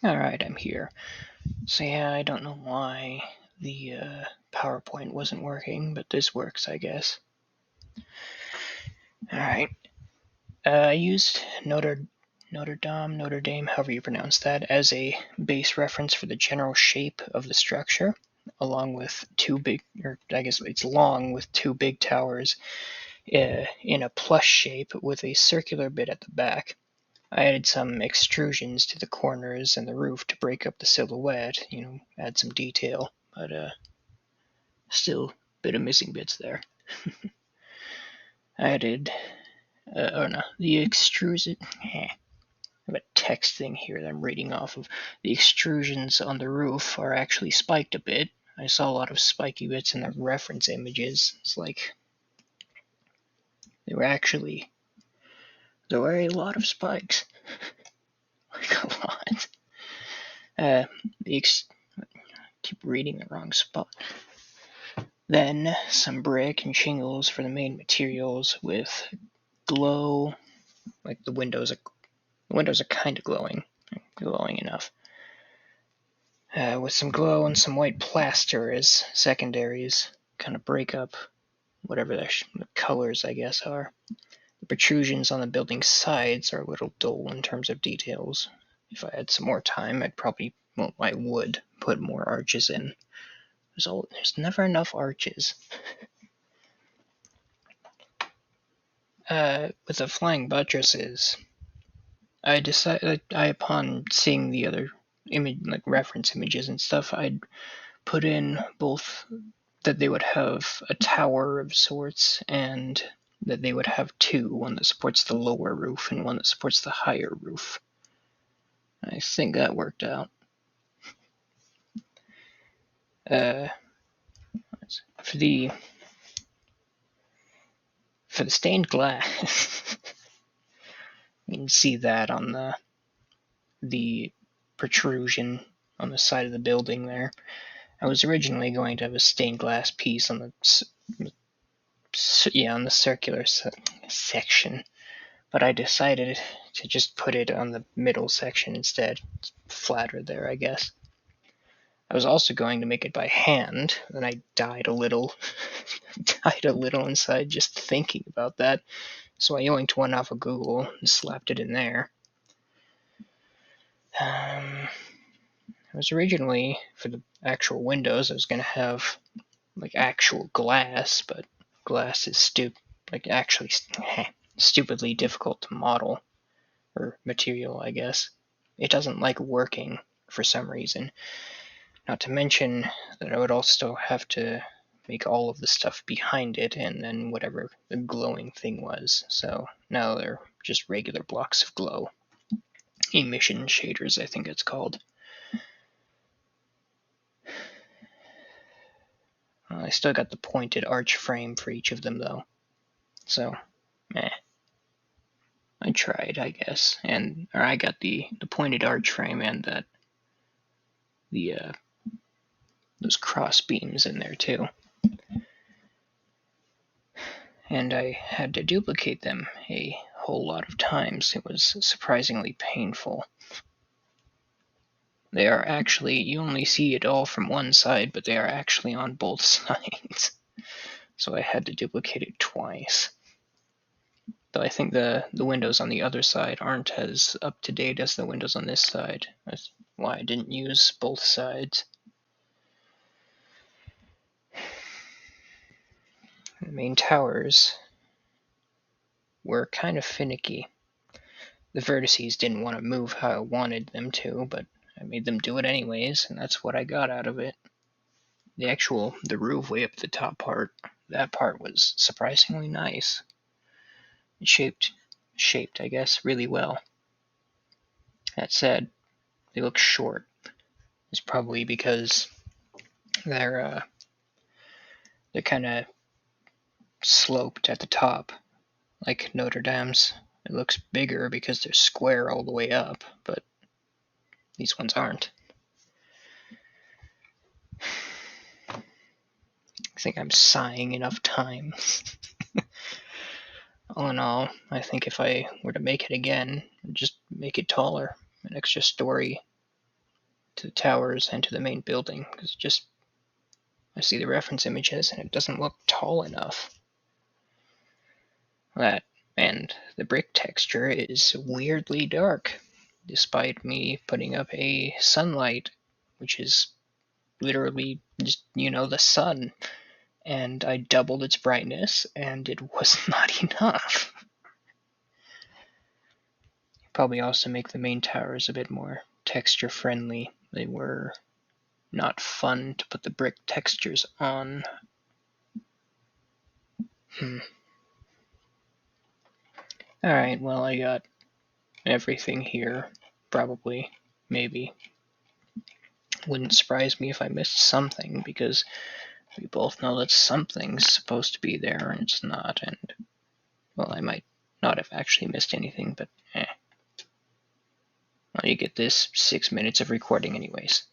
Alright, I'm here. So yeah, I don't know why the PowerPoint wasn't working, but this works, I guess. Alright. I used Notre Dame, however you pronounce that, as a base reference for the general shape of the structure, along with it's long with two big towers in a plus shape with a circular bit at the back. I added some extrusions to the corners and the roof to break up the silhouette, add some detail, but still a bit of missing bits there. I added, the extrusion, I have a text thing here that I'm reading off of. The extrusions on the roof are actually spiked a bit. I saw a lot of spiky bits in the reference images. It's like there were a lot of spikes. Like a lot. Keep reading the wrong spot. Then some brick and shingles for the main materials with glow. Like the windows are kind of glowing enough. With some glow and some white plaster as secondaries, kind of break up whatever the colors, I guess, are. The protrusions on the building's sides are a little dull in terms of details. If I had some more time, I would put more arches in. There's never enough arches. With the flying buttresses, I decided, upon seeing the other image, like reference images and stuff, I'd put in both that they would have a tower of sorts and that they would have two, one that supports the lower roof and one that supports the higher roof. I think that worked out. For the stained glass, you can see that on the protrusion on the side of the building there. I was originally going to have a stained glass piece on the circular section, but I decided to just put it on the middle section instead. It's flatter there, I guess. I was also going to make it by hand, and I died a little inside just thinking about that. So I yoinked one off of Google and slapped it in there. I was originally, for the actual windows, I was going to have like actual glass, but glass is stupidly difficult to model, or material, I guess. It doesn't like working for some reason. Not to mention that I would also have to make all of the stuff behind it and then whatever the glowing thing was. So now they're just regular blocks of glow. Emission shaders, I think it's called. I still got the pointed arch frame for each of them though. So, I tried, I guess. Or I got the pointed arch frame and those cross beams in there too. And I had to duplicate them a whole lot of times. It was surprisingly painful. They are actually, you only see it all from one side, but they are actually on both sides. So I had to duplicate it twice. Though I think the windows on the other side aren't as up to date as the windows on this side. That's why I didn't use both sides. The main towers were kind of finicky. The vertices didn't want to move how I wanted them to, but I made them do it anyways, and that's what I got out of it. The roof way up the top part, that part was surprisingly nice. It shaped, I guess, really well. That said, they look short. It's probably because they're kind of sloped at the top, like Notre Dame's. It looks bigger because they're square all the way up, but these ones aren't. I think I'm sighing enough times. All in all, I think if I were to make it again, I'd just make it taller, an extra story to the towers and to the main building, because I see the reference images and it doesn't look tall enough. That, and the brick texture is weirdly dark, despite me putting up a sunlight, which is literally just, the sun, and I doubled its brightness, and it was not enough. Probably also make the main towers a bit more texture friendly. They were not fun to put the brick textures on. Alright, well, I got everything here, probably, maybe. Wouldn't surprise me if I missed something, because we both know that something's supposed to be there and it's not, and, well, I might not have actually missed anything, but Well, you get this 6 minutes of recording anyways.